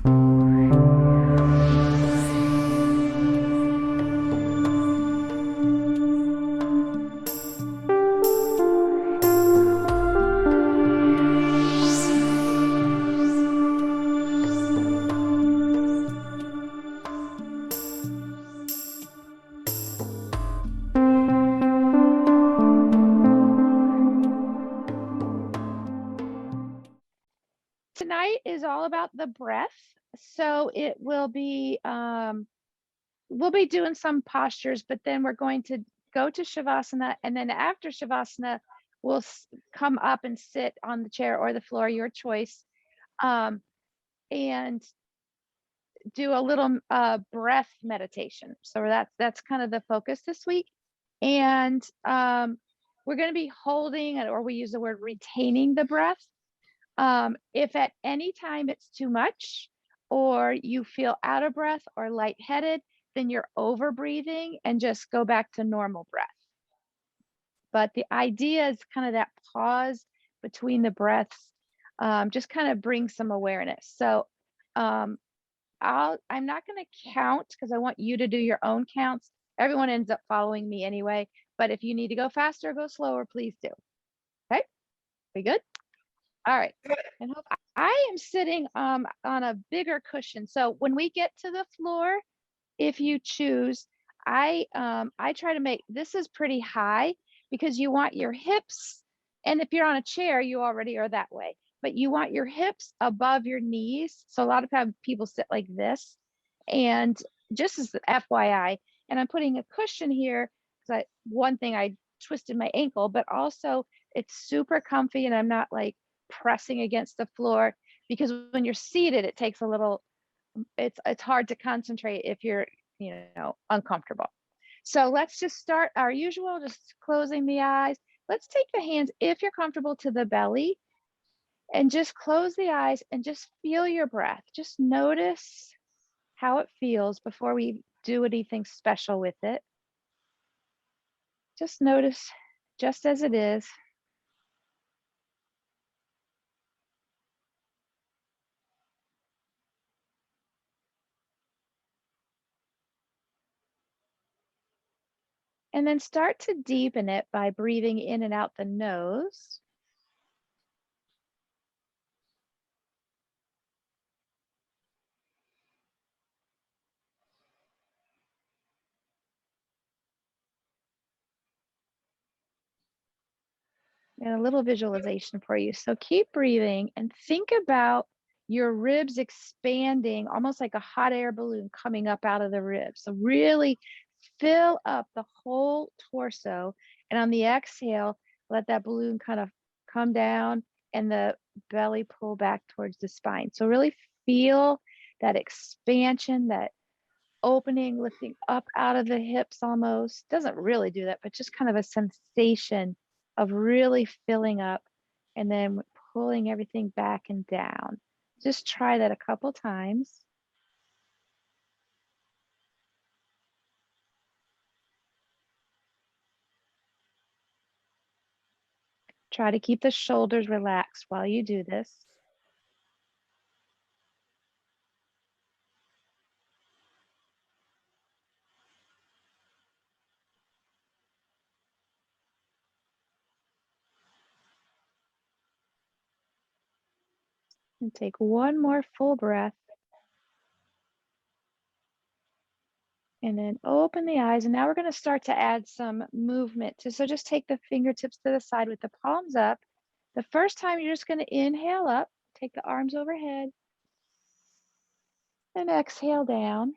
Tonight is all about the breath. So it will be, we'll be doing some postures, but then we're going to go to Shavasana. And then after Shavasana, we'll come up and sit on the chair or the floor, your choice, and do a little breath meditation. So that's kind of the focus this week. And we're going to be holding, or we use the word retaining the breath. If at any time it's too much, or you feel out of breath or lightheaded, then you're over breathing and just go back to normal breath. But the idea is kind of that pause between the breaths, just kind of bring some awareness. So I'm not going to count because I want you to do your own counts. Everyone ends up following me anyway. But if you need to go faster, go slower, please do. Okay, we good? All right. And I am sitting on a bigger cushion. So when we get to the floor, if you choose, I try to make, this is pretty high because you want your hips, and if you're on a chair, you already are that way, but you want your hips above your knees. So a lot of times people sit like this, and just as the FYI, and I'm putting a cushion here because one thing, I twisted my ankle, but also it's super comfy and I'm not like pressing against the floor, because when you're seated, it takes a little, it's hard to concentrate if you're, uncomfortable. So let's just start our usual, just closing the eyes. Let's take the hands, if you're comfortable, to the belly, and just close the eyes and just feel your breath. Just notice how it feels before we do anything special with it. Just notice just as it is. And then start to deepen it by breathing in and out the nose. And a little visualization for you. So keep breathing and think about your ribs expanding, almost like a hot air balloon coming up out of the ribs. So really fill up the whole torso. And on the exhale, let that balloon kind of come down and the belly pull back towards the spine. So really feel that expansion, that opening, lifting up out of the hips almost. Doesn't really do that, but just kind of a sensation of really filling up and then pulling everything back and down. Just try that a couple times. Try to keep the shoulders relaxed while you do this. And take one more full breath. And then open the eyes. And now we're going to start to add some movement. So just take the fingertips to the side with the palms up. The first time, you're just going to inhale up, take the arms overhead, and exhale down.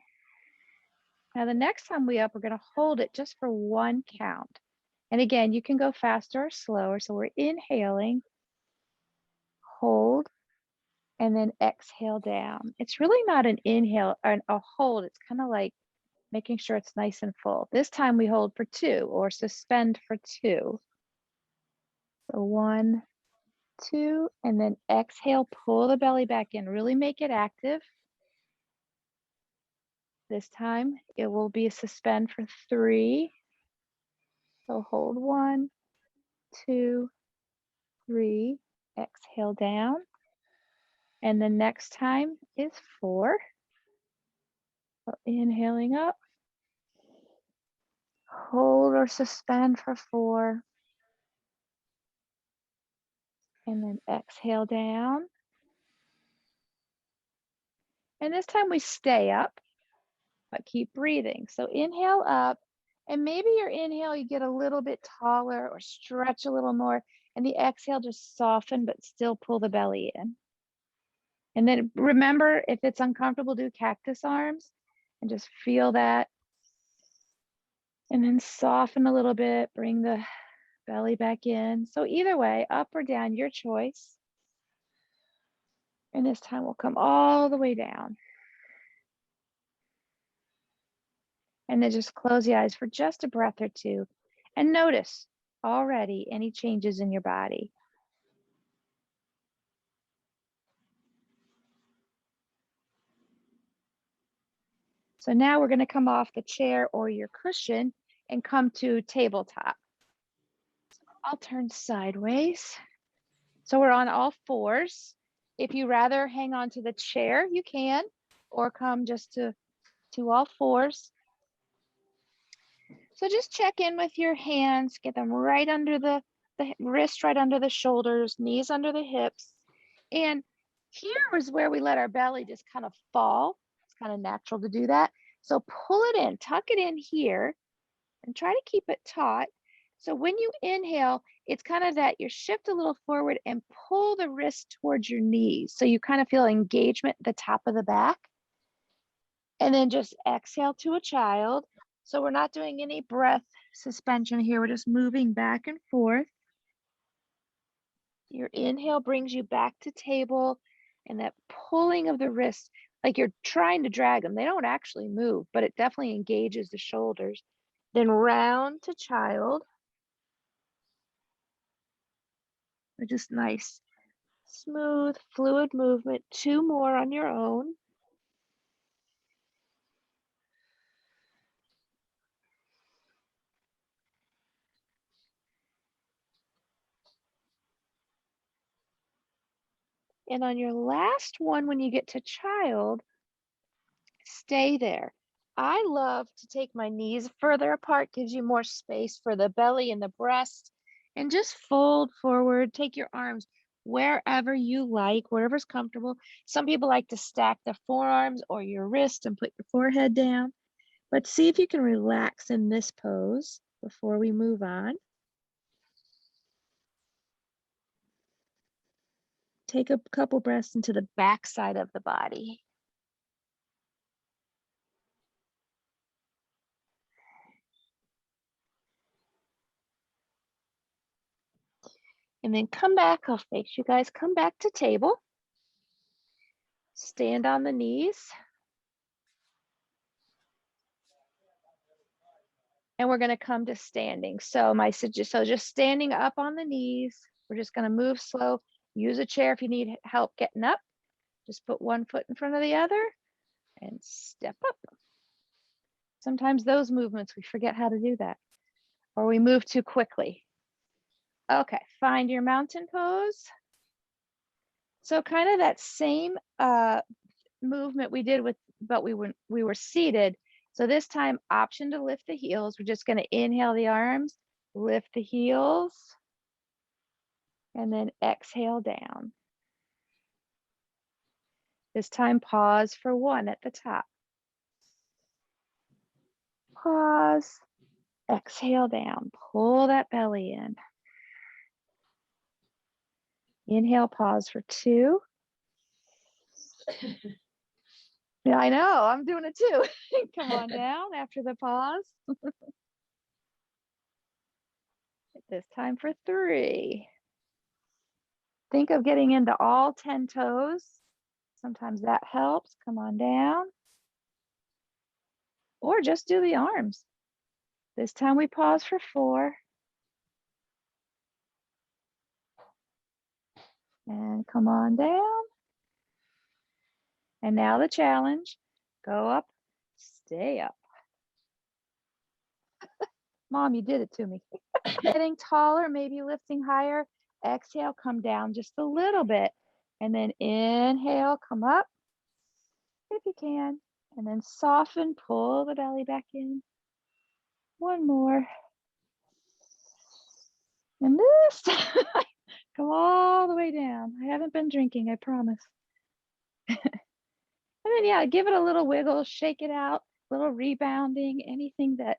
Now the next time we up, we're going to hold it just for one count. And again, you can go faster or slower. So we're inhaling, hold, and then exhale down. It's really not an inhale or a hold. It's kind of like making sure it's nice and full. This time we hold for 2 or suspend for 2. So 1, 2, and then exhale, pull the belly back in, really make it active. This time it will be a suspend for 3. So hold 1, 2, 3, exhale down. And the next time is 4. So inhaling up, hold or suspend for 4. And then exhale down. And this time we stay up, but keep breathing. So inhale up, and maybe your inhale, you get a little bit taller or stretch a little more, and the exhale just soften, but still pull the belly in. And then remember, if it's uncomfortable, do cactus arms and just feel that. And then soften a little bit, bring the belly back in. So either way, up or down, your choice. And this time we'll come all the way down. And then just close the eyes for just a breath or two. And notice already any changes in your body. So now we're going to come off the chair or your cushion and come to tabletop. I'll turn sideways. So we're on all 4s. If you rather hang on to the chair, you can, or come just to all 4s. So just check in with your hands, get them right under the wrist, right under the shoulders, knees under the hips. And here is where we let our belly just kind of fall. It's kind of natural to do that. So pull it in, tuck it in here, and try to keep it taut. So when you inhale, it's kind of that you shift a little forward and pull the wrist towards your knees. So you kind of feel engagement at the top of the back. And then just exhale to a child. So we're not doing any breath suspension here. We're just moving back and forth. Your inhale brings you back to table, and that pulling of the wrists, like you're trying to drag them. They don't actually move, but it definitely engages the shoulders. Then round to child. Just nice, smooth, fluid movement. 2 more on your own. And on your last one, when you get to child, stay there. I love to take my knees further apart, gives you more space for the belly and the breast, and just fold forward. Take your arms wherever you like, wherever's comfortable. Some people like to stack the forearms or your wrist and put your forehead down, but see if you can relax in this pose before we move on. Take a couple breaths into the back side of the body. And then come back, I'll face you guys, come back to table. Stand on the knees. And we're gonna come to standing. So just standing up on the knees. We're just gonna move slow. Use a chair if you need help getting up. Just put one foot in front of the other and step up. Sometimes those movements, we forget how to do that, or we move too quickly. Okay, find your mountain pose. So kind of that same movement we did but we were seated. So this time, option to lift the heels. We're just going to inhale the arms, lift the heels, and then exhale down. This time, pause for 1 at the top. Pause, exhale down, pull that belly in. Inhale, pause for 2. Yeah, I know, I'm doing it too. Come on down after the pause. This time for 3. Think of getting into all 10 toes. Sometimes that helps. Come on down. Or just do the arms. This time we pause for 4. And come on down. And now the challenge. Go up, stay up. Mom, you did it to me. Getting taller, maybe lifting higher. Exhale, come down just a little bit. And then inhale, come up if you can. And then soften, pull the belly back in. One more. And this time, go all the way down. I haven't been drinking, I promise. And then, yeah, give it a little wiggle, shake it out, little rebounding, anything that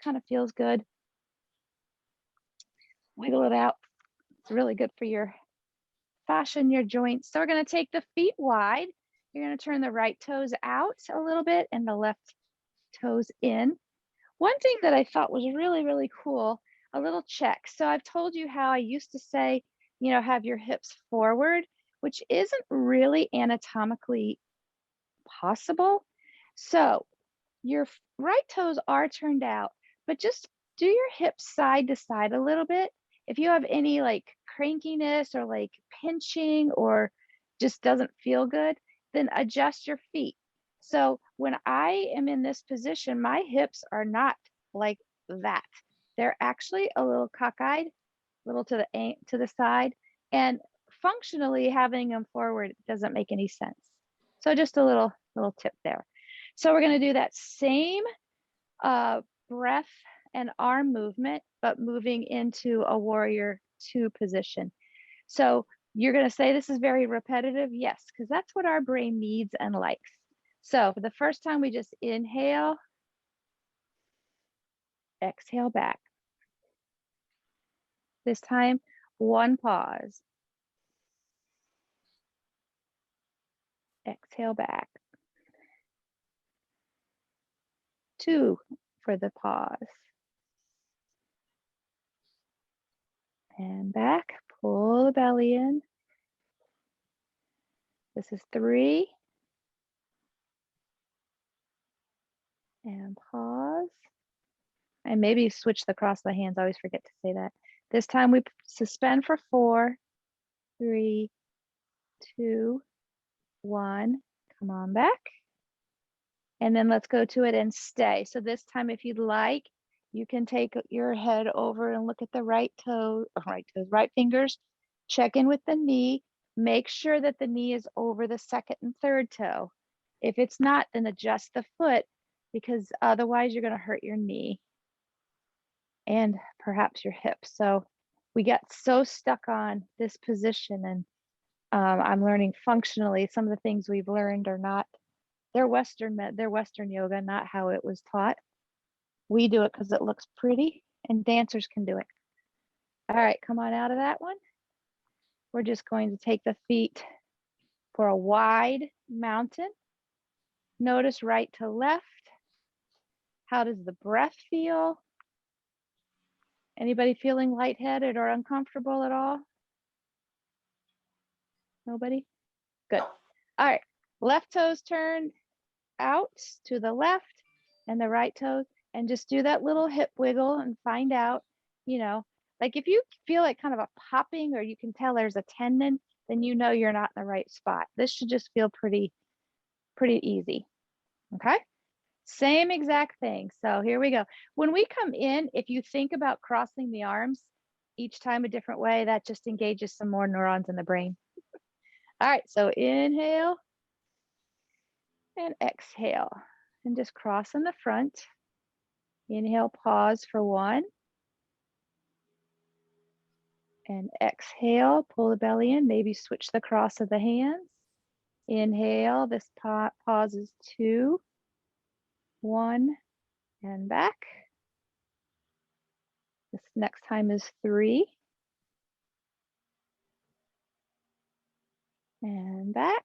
kind of feels good. Wiggle it out. It's really good for your fascia in your joints. So we're going to take the feet wide. You're going to turn the right toes out a little bit and the left toes in. One thing that I thought was really, really cool, a little check. So I've told you how I used to say, you know, have your hips forward, which isn't really anatomically possible. So your right toes are turned out, but just do your hips side to side a little bit. If you have any like crankiness or like pinching or just doesn't feel good, then adjust your feet. So when I am in this position, my hips are not like that. They're actually a little cockeyed, a little to the side, and functionally having them forward doesn't make any sense. So just a little tip there. So we're going to do that same breath and arm movement, but moving into a warrior two position. So you're going to say this is very repetitive. Yes, because that's what our brain needs and likes. So for the first time, we just inhale, exhale back. This time, one pause. Exhale back. Two for the pause. And back, pull the belly in. This is 3. And pause. And maybe switch the cross of the hands. I always forget to say that. This time we suspend for 4, 3, 2, 1. Come on back. And then let's go to it and stay. So this time, if you'd like, you can take your head over and look at the right fingers. Check in with the knee. Make sure that the knee is over the second and third toe. If it's not, then adjust the foot, because otherwise you're going to hurt your knee and perhaps your hip. So we get so stuck on this position, and I'm learning functionally some of the things we've learned are not, they're Western yoga, not how it was taught. We do it because it looks pretty, and dancers can do it. All right, come on out of that one. We're just going to take the feet for a wide mountain. Notice right to left. How does the breath feel? Anybody feeling lightheaded or uncomfortable at all? Nobody? Good. All right, left toes turned out to the left and the right toes, and just do that little hip wiggle and find out, you know, like if you feel like kind of a popping or you can tell there's a tendon, then you know you're not in the right spot. This should just feel pretty easy. Okay. Same exact thing. So here we go. When we come in, if you think about crossing the arms each time a different way, that just engages some more neurons in the brain. All right, so inhale and exhale, and just cross in the front. Inhale, pause for 1. And exhale, pull the belly in, maybe switch the cross of the hands. Inhale, this pause is 2, 1, and back. This next time is 3. And back.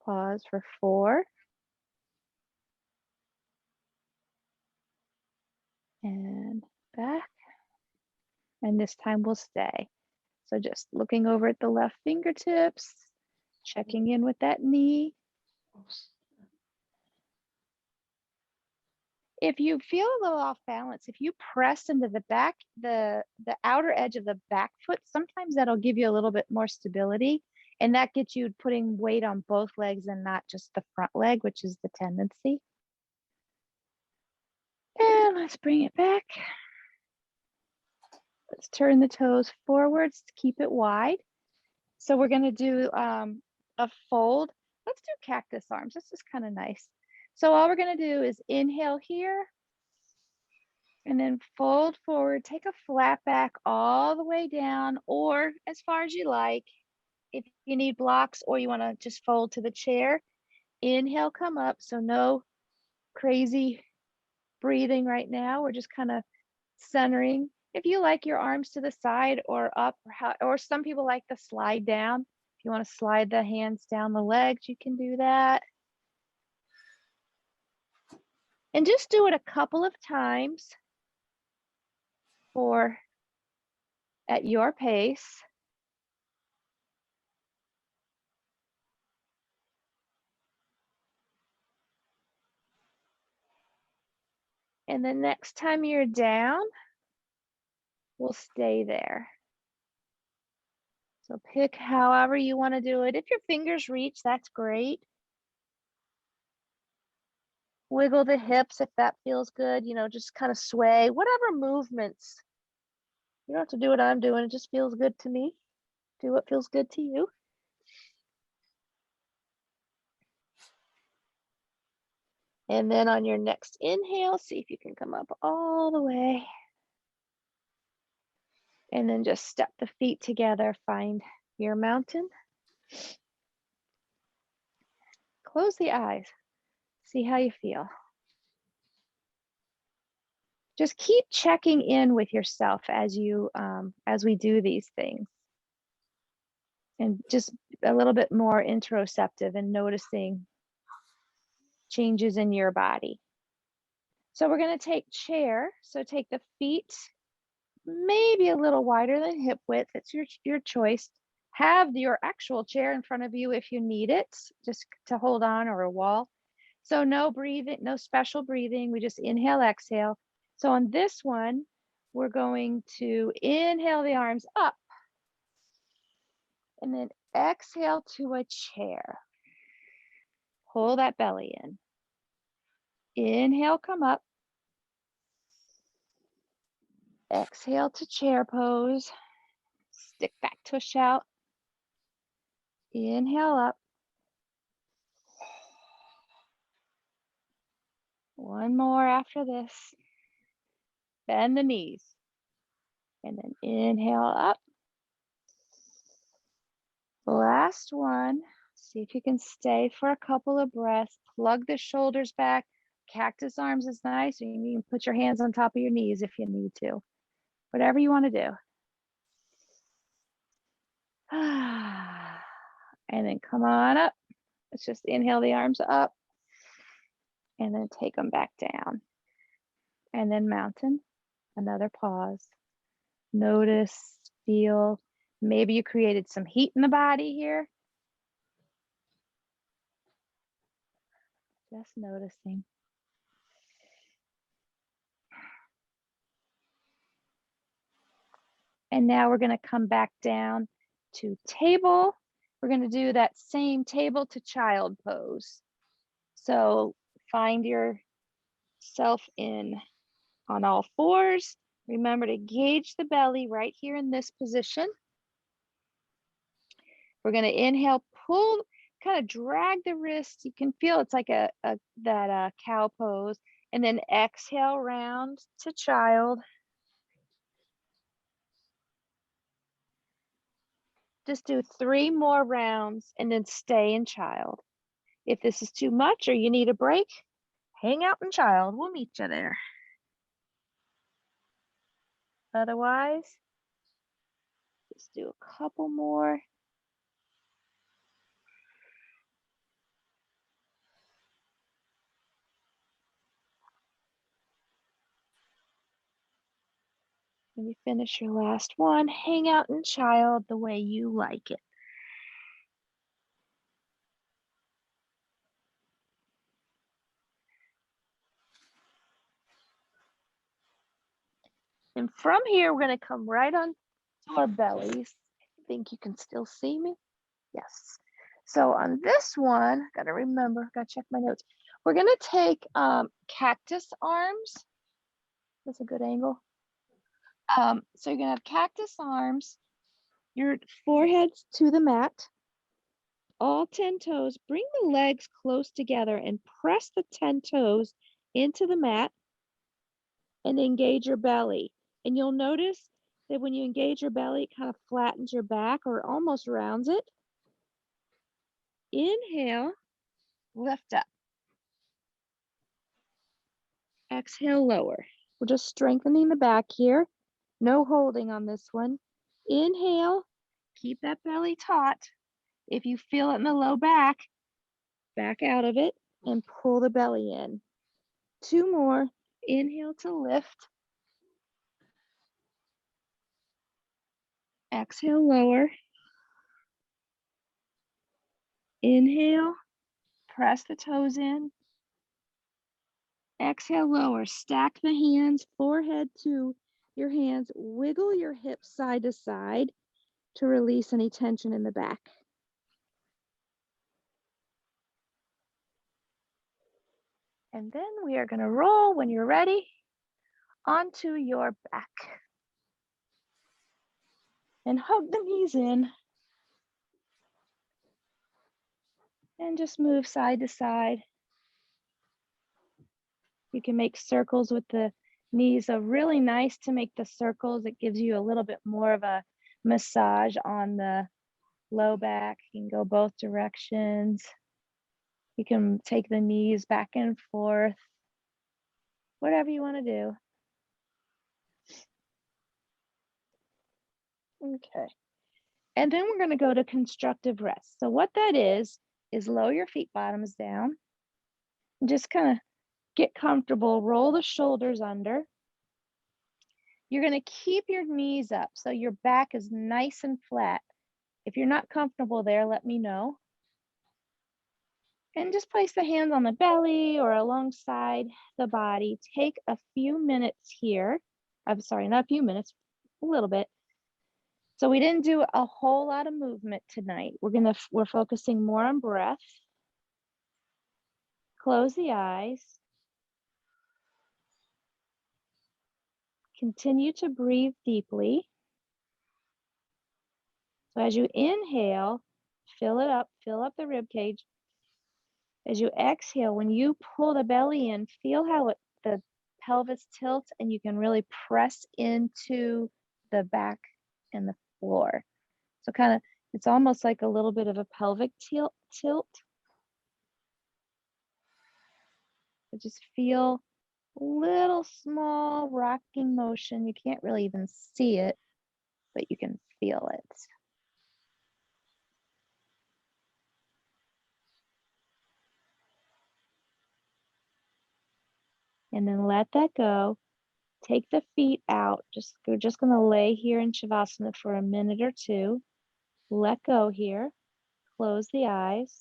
Pause for 4. And back. And this time we'll stay. So just looking over at the left fingertips, checking in with that knee. If you feel a little off balance, if you press into the back, the outer edge of the back foot, sometimes that'll give you a little bit more stability. And that gets you putting weight on both legs and not just the front leg, which is the tendency. And let's bring it back. Let's turn the toes forwards to keep it wide. So we're going to do a fold. Let's do cactus arms. This is kind of nice. So all we're going to do is inhale here and then fold forward. Take a flat back all the way down or as far as you like. If you need blocks or you want to just fold to the chair, inhale, come up. So no crazy breathing right now. We're just kind of centering. If you like your arms to the side or up, or some people like the slide down. If you want to slide the hands down the legs, you can do that. And just do it a couple of times at your pace. And the next time you're down, we'll stay there. So pick however you want to do it. If your fingers reach, that's great. Wiggle the hips if that feels good, you know, just kind of sway, whatever movements. You don't have to do what I'm doing. It just feels good to me. Do what feels good to you. And then on your next inhale, see if you can come up all the way. And then just step the feet together, find your mountain. Close the eyes. See how you feel. Just keep checking in with yourself as we do these things. And just a little bit more interoceptive and noticing changes in your body. So we're going to take chair. So take the feet maybe a little wider than hip width. It's your choice. Have your actual chair in front of you if you need it, just to hold on, or a wall. So no breathing, no special breathing. We just inhale, exhale. So on this one, we're going to inhale the arms up and then exhale to a chair. Pull that belly in. Inhale, come up. Exhale to chair pose. Stick back, tush out. Inhale up. One more after this. Bend the knees. And then inhale up. Last one. See if you can stay for a couple of breaths. Plug the shoulders back. Cactus arms is nice. You can put your hands on top of your knees if you need to. Whatever you want to do. And then come on up. Let's just inhale the arms up. And then take them back down. And then mountain. Another pause. Notice, feel. Maybe you created some heat in the body here. Just noticing. And now we're going to come back down to table. We're going to do that same table to child pose. So find yourself on all fours. Remember to gauge the belly right here in this position. We're going to inhale, pull, kind of drag the wrist. You can feel it's like that cow pose. And then exhale, round to child. Just do 3 more rounds and then stay in child. If this is too much or you need a break, hang out in child. We'll meet you there. Otherwise, just do a couple more. When you finish your last one, hang out in child the way you like it. And from here, we're going to come right on to our bellies. I think you can still see me. Yes. So on this one, got to remember, got to check my notes. We're going to take cactus arms. That's a good angle. So you're gonna have cactus arms, your foreheads to the mat, all 10 toes. Bring the legs close together and press the 10 toes into the mat and engage your belly. And you'll notice that when you engage your belly, it kind of flattens your back or almost rounds it. Inhale, lift up. Exhale, lower. We're just strengthening the back here. No holding on this one. Inhale, keep that belly taut. If you feel it in the low back out of it and pull the belly in. 2 more. Inhale to lift. Exhale, lower. Inhale, press the toes in. Exhale, lower. Stack the hands, forehead to your hands. Wiggle your hips side to side to release any tension in the back. And then we are going to roll, when you're ready, onto your back. And hug the knees in. And just move side to side. You can make circles with the knees. So really nice to make the circles. It gives you a little bit more of a massage on the low back. You can go both directions. You can take the knees back and forth. Whatever you want to do. Okay. And then we're going to go to constructive rest. So what that is lower your feet bottoms down. Just kind of get comfortable. Roll the shoulders under. You're going to keep your knees up so your back is nice and flat. If you're not comfortable there, let me know. And just place the hands on the belly or alongside the body. Take a few minutes here. I'm sorry, not a few minutes, a little bit. So we didn't do a whole lot of movement tonight. We're focusing more on breath. Close the eyes. Continue to breathe deeply. So as you inhale, fill up the rib cage. As you exhale, when you pull the belly in, feel how the pelvis tilts and you can really press into the back and the floor. So kind of, it's almost like a little bit of a pelvic tilt. But just feel a little small rocking motion. You can't really even see it, but you can feel it. And then let that go. Take the feet out. We're just going to lay here in Shavasana for a minute or two. Let go here. Close the eyes.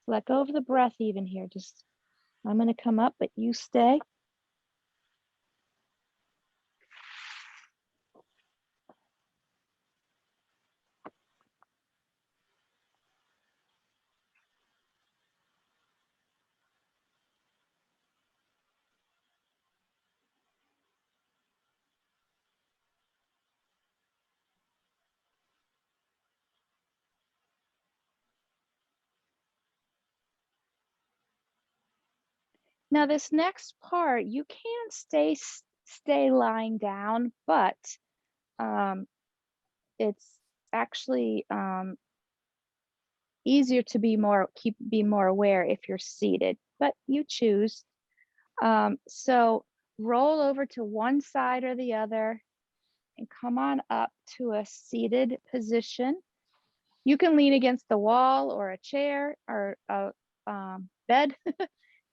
Let go of the breath even here. I'm going to come up, but you stay. Now this next part, you can stay lying down, but it's actually easier to be more aware if you're seated, but you choose. So roll over to one side or the other and come on up to a seated position. You can lean against the wall or a chair or a bed.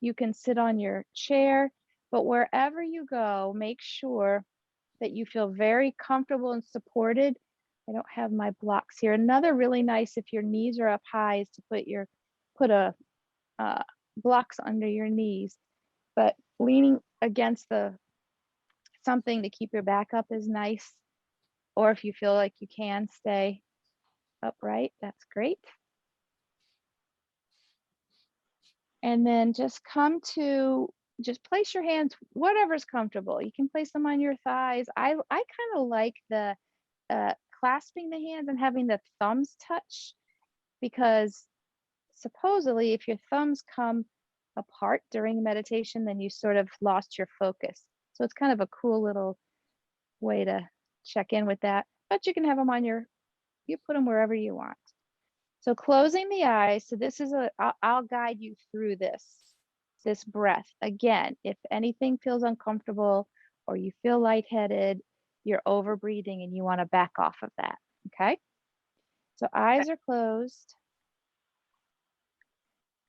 You can sit on your chair, but wherever you go, make sure that you feel very comfortable and supported. I don't have my blocks here. Another really nice, if your knees are up high, is to put a blocks under your knees. But leaning against something to keep your back up is nice. Or if you feel like you can stay upright, that's great. And then just come to just place your hands whatever's comfortable. You can place them on your thighs. I kind of like the clasping the hands and having the thumbs touch, because supposedly if your thumbs come apart during meditation, then you sort of lost your focus. So it's kind of a cool little way to check in with that. But you can have them on you put them wherever you want. So closing the eyes. So this is I'll guide you through this breath. Again, if anything feels uncomfortable or you feel lightheaded, you're over breathing and you want to back off of that. Okay. So eyes are closed.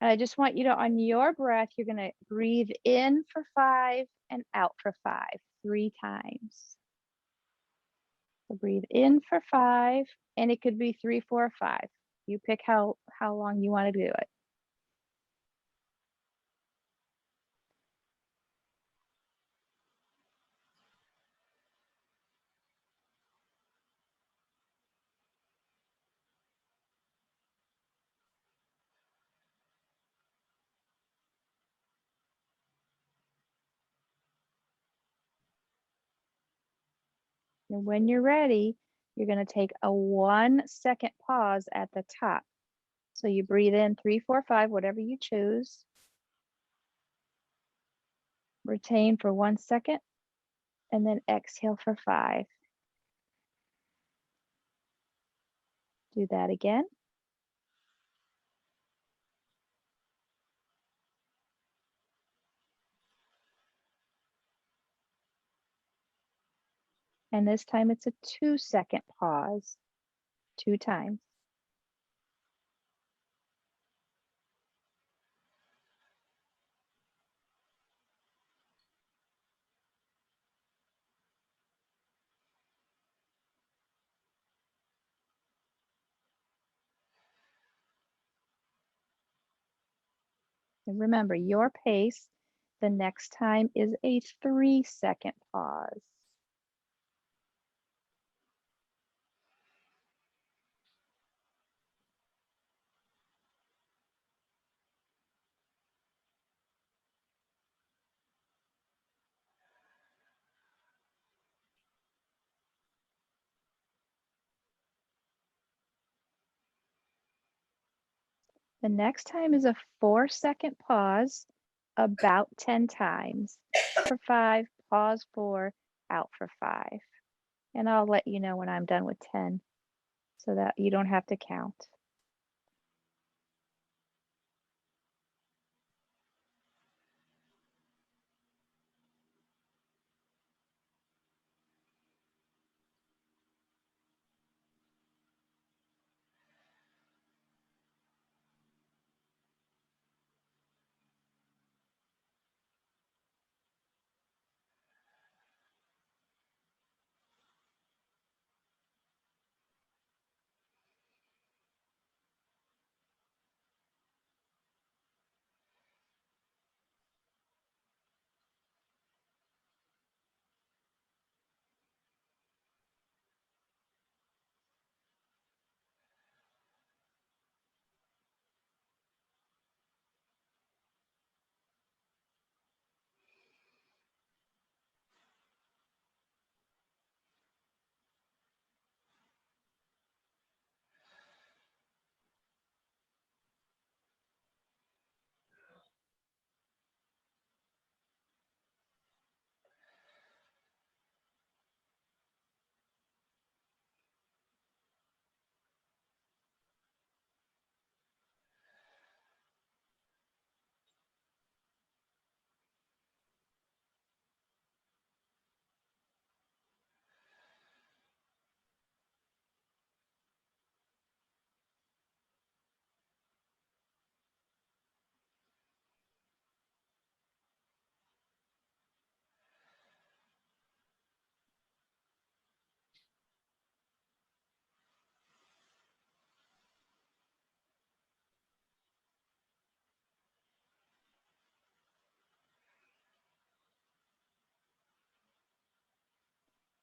And I just want you to, on your breath, you're going to breathe in for 5 and out for 5, 3 times. So breathe in for 5, and it could be 3, 4, 5. You pick how long you want to do it. And when you're ready, you're going to take a 1-second pause at the top. So you breathe in 3, 4, 5, whatever you choose. Retain for 1 second, and then exhale for 5. Do that again. And this time it's a 2-second pause, 2 times. And remember, your pace the next time is a 3-second pause. The next time is a 4-second pause, about 10 times. For 5, pause 4, out for 5. And I'll let you know when I'm done with 10 so that you don't have to count.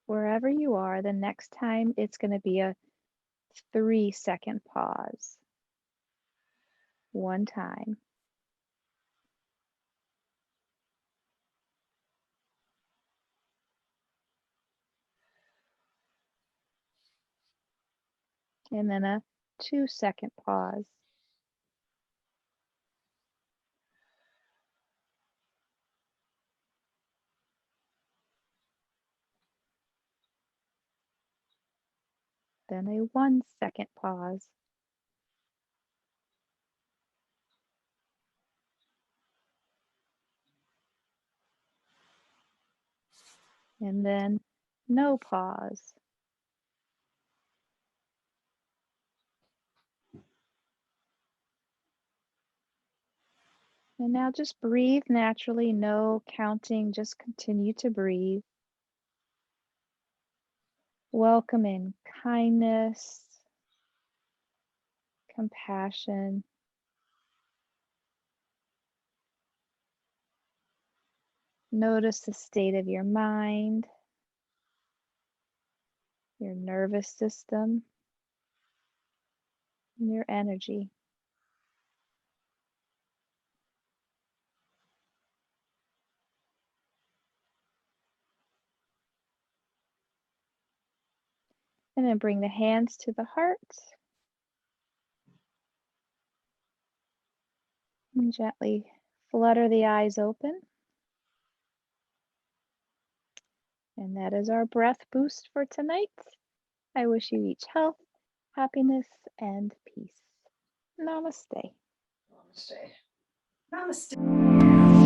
Wherever you are, the next time it's going to be a 3-second pause. 1 time. And then a 2-second pause. Then a 1-second pause. And then no pause. And now just breathe naturally, no counting, just continue to breathe. Welcome in kindness, compassion. Notice the state of your mind, your nervous system, and your energy. And then bring the hands to the heart. And gently flutter the eyes open. And that is our breath boost for tonight. I wish you each health, happiness, and peace. Namaste. Namaste. Namaste.